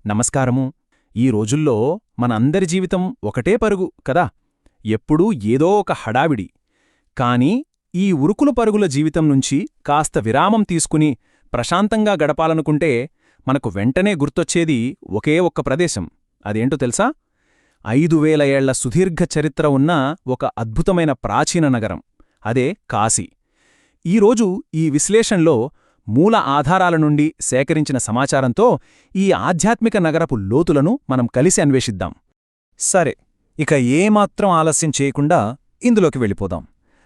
నమస్కారము. ఈ రోజుల్లో మనందరి జీవితం ఒకటే పరుగు కదా. ఎప్పుడూ ఏదో ఒక హడావిడి. కాని ఈ ఉరుకుల పరుగుల జీవితం నుంచి కాస్త విరామం తీసుకుని ప్రశాంతంగా గడపాలనుకుంటే మనకు వెంటనే గుర్తొచ్చేది ఒకే ఒక్క ప్రదేశం. అదేంటో తెలుసా? 5000 ఏళ్ల సుదీర్ఘ చరిత్ర ఉన్న ఒక అద్భుతమైన ప్రాచీన నగరం. అదే కాశీ. ఈరోజు ఈ విశ్లేషణలో మూల ఆధారాల నుండి సేకరించిన సమాచారంతో ఈ ఆధ్యాత్మిక నగరపు లోతులను మనం కలిసి అన్వేషిద్దాం. సరే, ఇక ఏమాత్రం ఆలస్యం చేయకుండా ఇందులోకి వెళ్ళిపోదాం.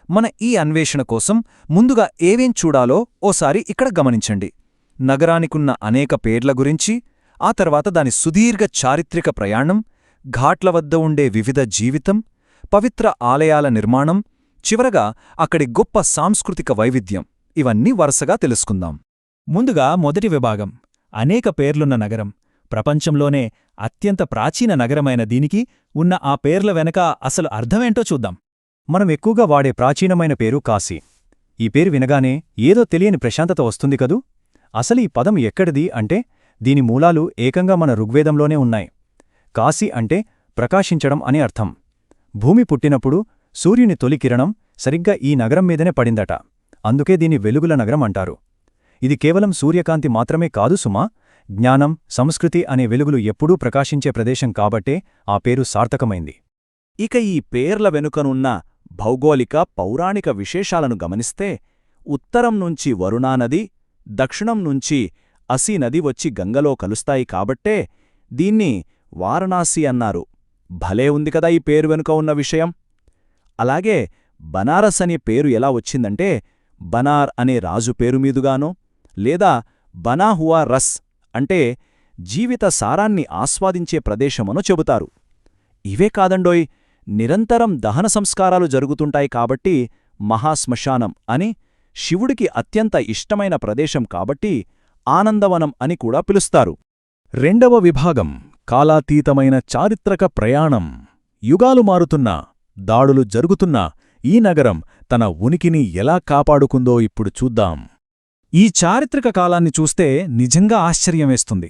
మన ఈ అన్వేషణ కోసం ముందుగా ఏవేం చూడాలో ఓసారి ఇక్కడ గమనించండి. నగరానికున్న అనేక పేర్ల గురించి, ఆ తర్వాత దాని సుదీర్ఘ చారిత్రక ప్రయాణం, ఘాట్ల వద్ద ఉండే వివిధ జీవితం, పవిత్ర ఆలయాల నిర్మాణం, చివరగా అక్కడి గొప్ప సాంస్కృతిక వైవిధ్యం, ఇవన్నీ వరుసగా తెలుసుకుందాం. ముందుగా మొదటి విభాగం, అనేక పేర్లున్న నగరం. ప్రపంచంలోనే అత్యంత ప్రాచీన నగరమైన దీనికి ఉన్న ఆ పేర్ల వెనక అసలు అర్థమేంటో చూద్దాం. మనం ఎక్కువగా వాడే ప్రాచీనమైన పేరు కాశీ. ఈ పేరు వినగానే ఏదో తెలియని ప్రశాంతత వస్తుంది కదూ. అసలు ఈ పదం ఎక్కడిది అంటే దీని మూలాలు ఏకంగా మన ఋగ్వేదంలోనే ఉన్నాయి. కాశీ అంటే ప్రకాశించడం అని అర్థం. భూమి పుట్టినప్పుడు సూర్యుని తొలి కిరణం సరిగ్గా ఈ నగరం మీదనే పడిందట. అందుకే దీని వెలుగుల నగరం అంటారు. ఇది కేవలం సూర్యకాంతి మాత్రమే కాదు సుమా, జ్ఞానం, సంస్కృతి అనే వెలుగులు ఎప్పుడూ ప్రకాశించే ప్రదేశం కాబట్టే ఆ పేరు సార్థకమైంది. ఇక ఈ పేర్ల వెనుకనున్న భౌగోళిక, పౌరాణిక విశేషాలను గమనిస్తే ఉత్తరం నుంచి వరుణానది, దక్షిణం నుంచి అసీ నది వచ్చి గంగలో కలుస్తాయి కాబట్టే దీన్ని వారణాసి అన్నారు. భలే ఉంది కదా ఈ పేరు వెనుక ఉన్న విషయం. అలాగే బనారస్ అనే పేరు ఎలా వచ్చిందంటే బనార్ అనే రాజు పేరుమీదుగానో, లేదా బనా హువా రస్ అంటే జీవిత సారాన్ని ఆస్వాదించే ప్రదేశమనో చెబుతారు. ఇవే కాదండోయ్, నిరంతరం దహన సంస్కారాలు జరుగుతుంటాయి కాబట్టి మహాశ్మశానం అని, శివుడికి అత్యంత ఇష్టమైన ప్రదేశం కాబట్టి ఆనందవనం అని కూడా పిలుస్తారు. రెండవ విభాగం, కాలాతీతమైన చారిత్రక ప్రయాణం. యుగాలు మారుతున్నా, దాడులు జరుగుతున్నా ఈ నగరం తన ఉనికిని ఎలా కాపాడుకుందో ఇప్పుడు చూద్దాం. ఈ చారిత్రక కాలాన్ని చూస్తే నిజంగా ఆశ్చర్యమేస్తుంది.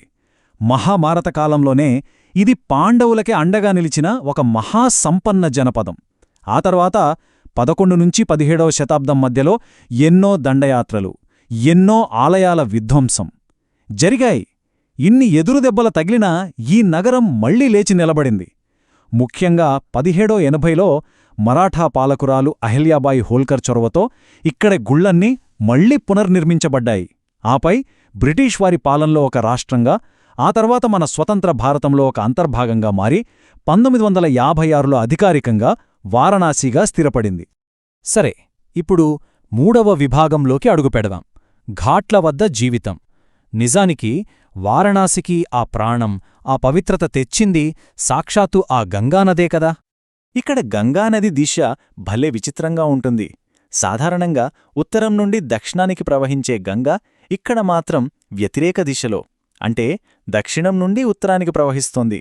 మహాభారత కాలంలోనే ఇది పాండవులకే అండగా నిలిచిన ఒక మహాసంపన్న జనపదం. ఆ తర్వాత 11 నుంచి 17వ శతాబ్దం మధ్యలో ఎన్నో దండయాత్రలు, ఎన్నో ఆలయాల విధ్వంసం జరిగాయి. ఇన్ని ఎదురుదెబ్బల తగిలినా ఈ నగరం మళ్లీ లేచి నిలబడింది. ముఖ్యంగా 1780లో మరాఠా పాలకురాలు అహిల్యాబాయి హోల్కర్ చొరవతో ఇక్కడి గుళ్లన్నీ మళ్లీ పునర్నిర్మించబడ్డాయి. ఆపై బ్రిటిష్ వారి పాలనలో ఒక రాష్ట్రంగా, ఆ తర్వాత మన స్వతంత్ర భారతంలో ఒక అంతర్భాగంగా మారి 1956లో అధికారికంగా వారణాసిగా స్థిరపడింది. సరే, ఇప్పుడు మూడవ విభాగంలోకి అడుగుపెడదాం. ఘాట్ల వద్ద జీవితం. నిజానికి వారణాసికి ఆ ప్రాణం, ఆ పవిత్రత తెచ్చింది సాక్షాత్తు ఆ గంగానదే కదా. ఇక్కడ గంగానది దిశ భలే విచిత్రంగా ఉంటుంది. సాధారణంగా ఉత్తరం నుండి దక్షిణానికి ప్రవహించే గంగ ఇక్కడ మాత్రం వ్యతిరేక దిశలో, అంటే దక్షిణం నుండి ఉత్తరానికి ప్రవహిస్తోంది.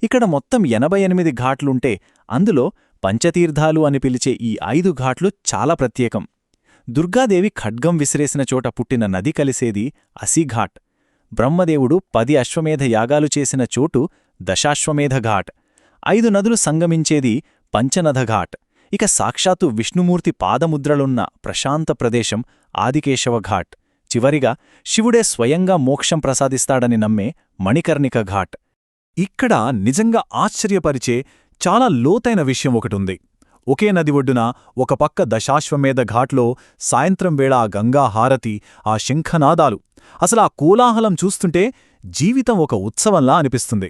ఇక్కడ మొత్తం 88 ఘాట్లుంటే అందులో పంచతీర్థాలు అని పిలిచే ఈ 5 ఘాట్లు చాలా ప్రత్యేకం. దుర్గాదేవి ఖడ్గం విసిరేసిన చోట పుట్టిన నది కలిసేది అసీఘాట్. బ్రహ్మదేవుడు 10 అశ్వమేధ యాగాలు చేసిన చోటు దశాశ్వమేధ ఘాట్. 5 నదులు సంగమించేది పంచనదఘాట్. ఇక సాక్షాత్తు విష్ణుమూర్తి పాదముద్రలున్న ప్రశాంత ప్రదేశం ఆదికేశవఘాట్. చివరిగా శివుడే స్వయంగా మోక్షం ప్రసాదిస్తాడని నమ్మే మణికర్ణిక ఘాట్. ఇక్కడ నిజంగా ఆశ్చర్యపరిచే చాలా లోతైన విషయం ఒకటుంది. ఒకే నది ఒడ్డున ఒక పక్క దశాశ్వమేధ ఘాట్లో సాయంత్రం వేళ ఆ గంగా హారతి, ఆ శంఖనాదాలు, అసలా కోలాహలం చూస్తుంటే జీవితం ఒక ఉత్సవంలా అనిపిస్తుంది.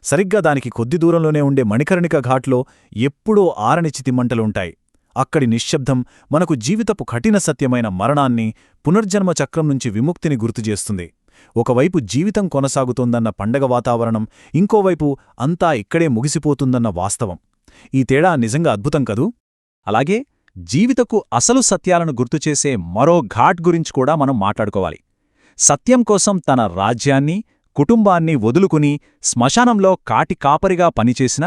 సరిగ్గా దానికి కొద్ది దూరంలోనే ఉండే మణికర్ణిక ఘాట్లో ఎప్పుడో ఆరని చితిమంటలుంటాయి. అక్కడి నిశ్శబ్దం మనకు జీవితపు కఠిన సత్యమైన మరణాన్ని, పునర్జన్మ చక్రం నుంచి విముక్తిని గుర్తుచేస్తుంది. ఒకవైపు జీవితం కొనసాగుతోందన్న పండగ వాతావరణం, ఇంకోవైపు అంతా ఇక్కడే ముగిసిపోతుందన్న వాస్తవం. ఈ తేడా నిజంగా అద్భుతం కదూ. అలాగే జీవితకు అసలు సత్యాలను గుర్తుచేసే మరో ఘాట్ గురించి కూడా మనం మాట్లాడుకోవాలి. సత్యం కోసం తన రాజ్యాన్ని, కుటుంబాన్ని వదులుకుని శ్మశానంలో కాటి కాపరిగా పనిచేసిన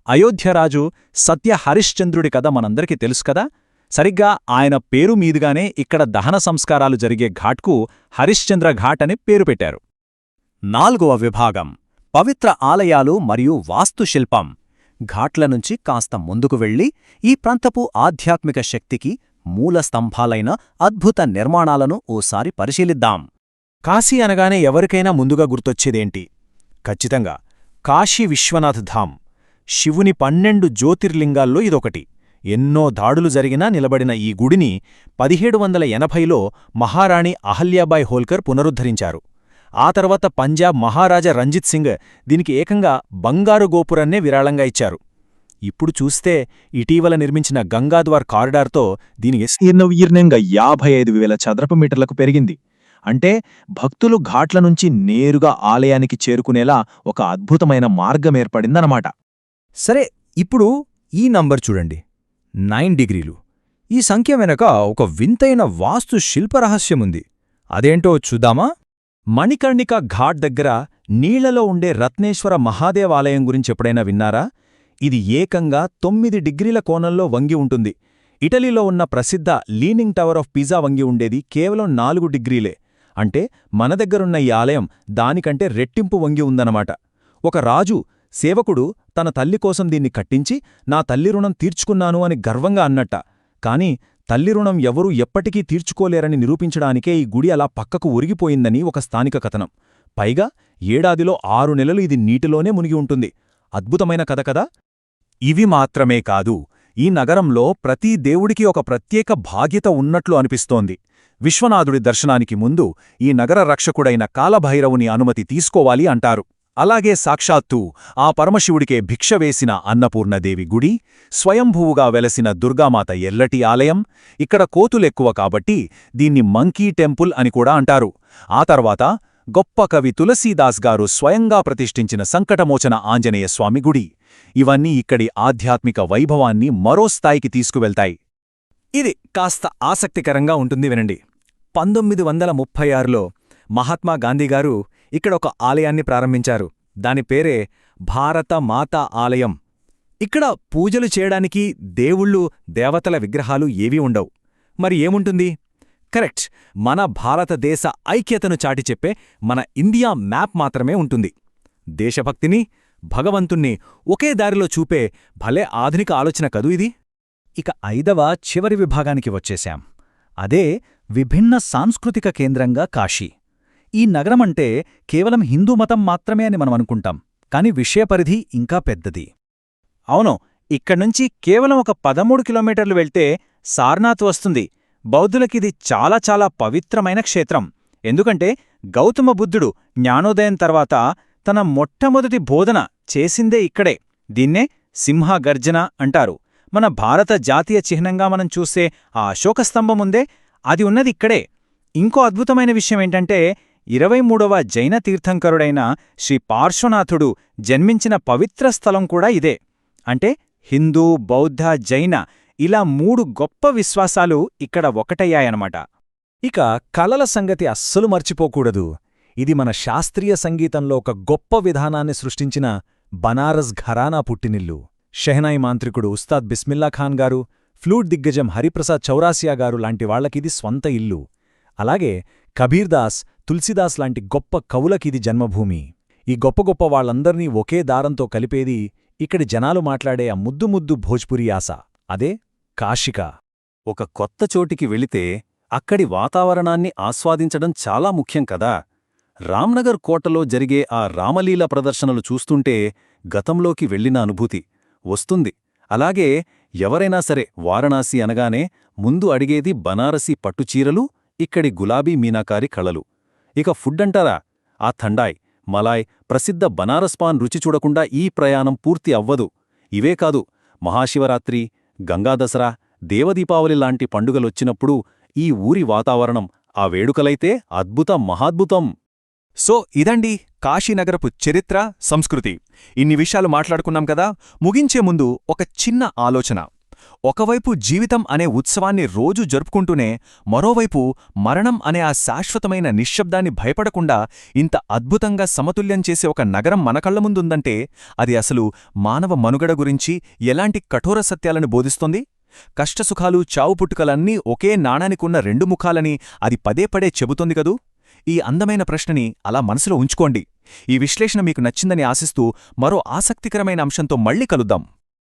అయోధ్యరాజు సత్య హరిశ్చంద్రుడి కథ మనందరికీ తెలుసు కదా. సరిగ్గా ఆయన పేరు మీదుగానే ఇక్కడ దహన సంస్కారాలు జరిగే ఘాట్కు హరిశ్చంద్ర ఘాట్ అని పేరు పెట్టారు. 4వ విభాగం, పవిత్ర ఆలయాలు మరియు వాస్తుశిల్పం. ఘాట్ల నుంచి కాస్త ముందుకు వెళ్ళి ఈ ప్రాంతపు ఆధ్యాత్మిక శక్తికి మూల స్తంభాలైన అద్భుత నిర్మాణాలను ఓసారి పరిశీలిద్దాం. కాశీ అనగానే ఎవరికైనా ముందుగా గుర్తొచ్చేదేంటి? ఖచ్చితంగా కాశీ విశ్వనాథ్ ధామ్. శివుని 12 జ్యోతిర్లింగాల్లో ఇదొకటి. ఎన్నో దాడులు జరిగినా నిలబడిన ఈ గుడిని 1780లో మహారాణి అహల్యాబాయ్ హోల్కర్ పునరుద్ధరించారు. ఆ తర్వాత పంజాబ్ మహారాజా రంజిత్ సింగ్ దీనికి ఏకంగా బంగారు గోపురాన్నే విరాళంగా ఇచ్చారు. ఇప్పుడు చూస్తే ఇటీవల నిర్మించిన గంగాద్వార్ కారిడార్తో దీని విస్తీర్ణంగా 55,000 చదరపు మీటర్లకు పెరిగింది. అంటే భక్తులు ఘాట్ల నుంచి నేరుగా ఆలయానికి చేరుకునేలా ఒక అద్భుతమైన మార్గమేర్పడిందన్నమాట. సరే, ఇప్పుడు ఈ నంబర్ చూడండి, 9 డిగ్రీలు. ఈ సంఖ్య వెనక ఒక వింతైన వాస్తు శిల్పరహస్యముంది. అదేంటో చూద్దామా? మణికర్ణిక ఘాట్ దగ్గర నీళ్లలో ఉండే రత్నేశ్వర మహాదేవాలయం గురించెప్పుడైనా విన్నారా? ఇది ఏకంగా 9 డిగ్రీల కోణంలో వంగి ఉంటుంది. ఇటలీలో ఉన్న ప్రసిద్ధ లీనింగ్ టవర్ ఆఫ్ పిజా వంగి ఉండేది కేవలం 4 డిగ్రీలే. అంటే మన దగ్గరున్న ఈ ఆలయం దానికంటే రెట్టింపు వంగి ఉందన్నమాట. ఒక రాజు సేవకుడు తన తల్లి కోసం దీన్ని కట్టించి నా తల్లి రుణం తీర్చుకున్నాను అని గర్వంగా అన్నట్ట. కాని తల్లి రుణం ఎవరూ ఎప్పటికీ తీర్చుకోలేరని నిరూపించడానికే ఈ గుడి అలా పక్కకు ఒరిగిపోయిందని ఒక స్థానిక కథనం. పైగా ఏడాదిలో 6 నెలలు ఇది నీటిలోనే మునిగి ఉంటుంది. అద్భుతమైన కథ కదా. ఇవి మాత్రమే కాదు, ఈ నగరంలో ప్రతి దేవుడికి ఒక ప్రత్యేక బాధ్యత ఉన్నట్లు అనిపిస్తోంది. విశ్వనాథుడి దర్శనానికి ముందు ఈ నగర రక్షకుడైన కాలభైరవుని అనుమతి తీసుకోవాలి అంటారు. అలాగే సాక్షాత్తూ ఆ పరమశివుడికే భిక్ష వేసిన అన్నపూర్ణదేవి గుడి, స్వయంభువుగా వెలసిన దుర్గామాత ఎల్లటి ఆలయం. ఇక్కడ కోతులెక్కువ కాబట్టి దీన్ని మంకీ టెంపుల్ అని కూడా అంటారు. ఆ తర్వాత గొప్ప కవి తులసీదాస్ గారు స్వయంగా ప్రతిష్ఠించిన సంకటమోచన ఆంజనేయ స్వామి గుడి. ఇవన్నీ ఇక్కడి ఆధ్యాత్మిక వైభవాన్ని మరో స్థాయికి తీసుకువెళ్తాయి. ఇది కాస్త ఆసక్తికరంగా ఉంటుంది, వినండి. 1936లో మహాత్మా గాంధీగారు ఇక్కడ ఒక ఆలయాన్ని ప్రారంభించారు. దాని పేరే భారత మాతా ఆలయం. ఇక్కడ పూజలు చేయడానికి దేవుళ్ళు, దేవతల విగ్రహాలు ఏవీ ఉండవు. మరి ఏముంటుంది? కరెక్ట్, మన భారతదేశ ఐక్యతను చాటి చెప్పే మన ఇండియా మ్యాప్ మాత్రమే ఉంటుంది. దేశభక్తిని, భగవంతుణ్ణి ఒకే దారిలో చూపే భలే ఆధునిక ఆలోచన కదూ ఇది. ఇక 5వ చివరి విభాగానికి వచ్చేశాం. అదే విభిన్న సాంస్కృతిక కేంద్రంగా కాశీ. ఈ నగరమంటే కేవలం హిందూ మతం మాత్రమే అని మనం అనుకుంటాం, కాని విషయపరిధి ఇంకా పెద్దది. అవును, ఇక్కడ్నుంచి కేవలం ఒక 13 కిలోమీటర్లు వెళ్తే సార్నాథ్ వస్తుంది. బౌద్ధులకిది చాలా చాలా పవిత్రమైన క్షేత్రం. ఎందుకంటే గౌతమ బుద్ధుడు జ్ఞానోదయం తర్వాత తన మొట్టమొదటి బోధన చేసిందే ఇక్కడే. దీన్నే సింహగర్జన అంటారు. మన భారత జాతీయ చిహ్నంగా మనం చూసే ఆ అశోకస్తంభముందే, అది ఉన్నది ఇక్కడే. ఇంకో అద్భుతమైన విషయమేంటంటే 23వ జైన తీర్థంకరుడైన శ్రీ పార్శ్వనాథుడు జన్మించిన పవిత్ర స్థలం కూడా ఇదే. అంటే హిందూ, బౌద్ధ, జైన ఇలా 3 గొప్ప విశ్వాసాలు ఇక్కడ ఒకటయ్యాయనమాట. ఇక కళల సంగతి అస్సలు మర్చిపోకూడదు. ఇది మన శాస్త్రీయ సంగీతంలో ఒక గొప్ప విధానాన్ని సృష్టించిన బనారస్ ఘరానా పుట్టినిల్లు. షెహనాయి మాంత్రికుడు ఉస్తాద్ బిస్మిల్లా ఖాన్ గారు, ఫ్లూట్ దిగ్గజం హరిప్రసాద్ చౌరాసియా గారు లాంటి వాళ్లకిది స్వంత ఇల్లు. అలాగే కబీర్దాస్, తులసిదాస్ లాంటి గొప్ప కవులకిది జన్మభూమి. ఈ గొప్ప గొప్ప వాళ్లందర్నీ ఒకే దారంతో కలిపేది ఇక్కడి జనాలు మాట్లాడే ఆ ముద్దు ముద్దు భోజ్పురీ యాస. అదే కాశిక. ఒక కొత్త చోటికి వెళితే అక్కడి వాతావరణాన్ని ఆస్వాదించడం చాలా ముఖ్యం కదా. రామ్నగర్ కోటలో జరిగే ఆ రామలీల ప్రదర్శనలు చూస్తుంటే గతంలోకి వెళ్లిన అనుభూతి వస్తుంది. అలాగే ఎవరైనా సరే వారణాసి అనగానే ముందు అడిగేది బనారసీ పట్టుచీరలు, ఇక్కడి గులాబీ మీనాకారి కళలు. ఇక ఫుడ్ అంటారా? ఆ థండాయ్, మలాయ్, ప్రసిద్ధ బనారస్ పాన్ రుచి చూడకుండా ఈ ప్రయాణం పూర్తి అవ్వదు. ఇవే కాదు, మహాశివరాత్రి, గంగాదసరా, దేవదీపావళి లాంటి పండుగలొచ్చినప్పుడు ఈ ఊరి వాతావరణం, ఆ వేడుకలైతే అద్భుతం, మహాద్భుతం. సో ఇదండి కాశీనగరపు చరిత్ర, సంస్కృతి. ఇన్ని విషయాలు మాట్లాడుకున్నాం కదా. ముగించే ముందు ఒక చిన్న ఆలోచన. ఒకవైపు జీవితం అనే ఉత్సవాన్ని రోజూ జరుపుకుంటూనే మరోవైపు మరణం అనే ఆ శాశ్వతమైన నిశ్శబ్దాన్ని భయపడకుండా ఇంత అద్భుతంగా సమతుల్యం చేసే ఒక నగరం మన కళ్ల ముందుందంటే అది అసలు మానవ మనుగడ గురించి ఎలాంటి కఠోర సత్యాలను బోధిస్తోంది? కష్టసుఖాలు, చావుపుట్టుకలన్నీ ఒకే నాణానికున్న 2 ముఖాలని అది పదే పదే చెబుతోంది కదూ. ఈ అందమైన ప్రశ్నని అలా మనసులో ఉంచుకోండి. ఈ విశ్లేషణ మీకు నచ్చిందని ఆశిస్తూ మరో ఆసక్తికరమైన అంశంతో మళ్ళీ కలుద్దాం.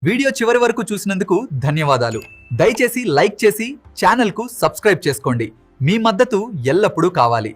వీడియో చివరి వరకు చూసినందుకు ధన్యవాదాలు. దయచేసి లైక్ చేసి ఛానల్కు సబ్స్క్రైబ్ చేసుకోండి. మీ మద్దతు ఎల్లప్పుడూ కావాలి.